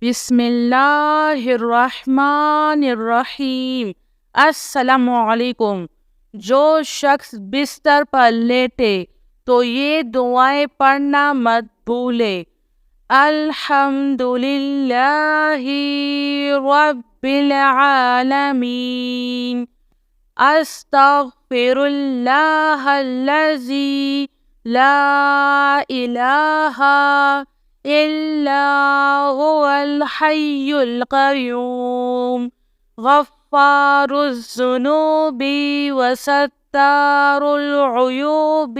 بسم اللہ الرحمن الرحیم۔ السلام علیکم۔ جو شخص بستر پر لیٹے تو یہ دعائیں پڑھنا مت بھولے۔ الحمد للہ رب العالمین، استغفر اللہ الذی لا الہ الا هو الحی القیوم، غفار الذنوب وستار العیوب،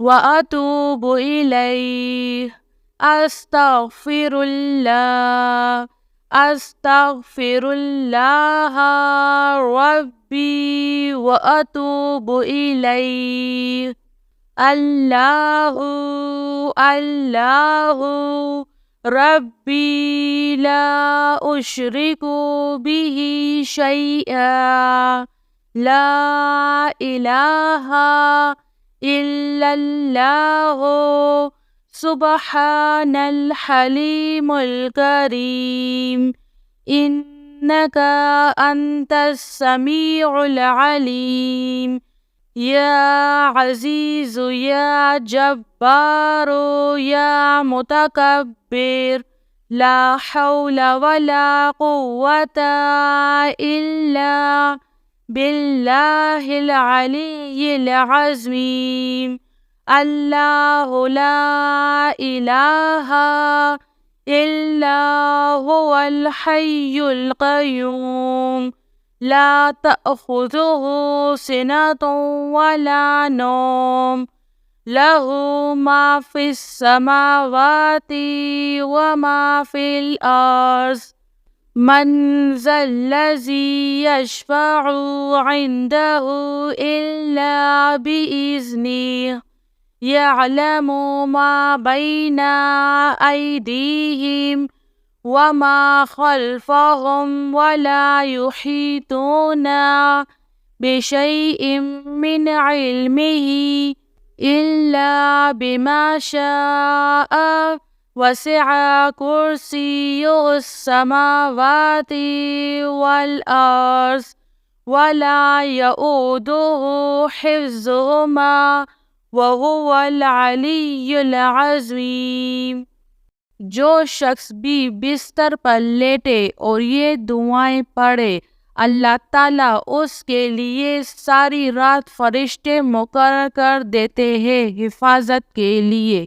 واتوب الیہ۔ استغفر اللہ ربی واتوب الیہ۔ اللہ اللہ ربی لا اشرک بہ شیئا، لا الہ الا اللہ، سبحان الحلیم الکریم، انک انت السمیع العلیم۔ یا عزیز یا جبار یا متکبر، لا حول ولا قوة الا باللہ العلی العظیم۔ اللہ لا الہ الا هو الحی القیوم، لا تأخذہ سنۃ ولا نوم، لہ ما فی السماوات وما فی الارض، من ذا الذی یشفع عندہ الا بإذنہ، یعلم ما بین ایدیہم وما خلفهم ولا يحيطون بشيء من علمه إلا بما شاء، وسع كرسيه السماوات والأرض ولا يؤوده حفظهما وهو العلي العظيم۔ جو شخص بھی بستر پر لیٹے اور یہ دعائیں پڑھے، اللہ تعالیٰ اس کے لیے ساری رات فرشتے مقرر کر دیتے ہیں حفاظت کے لیے۔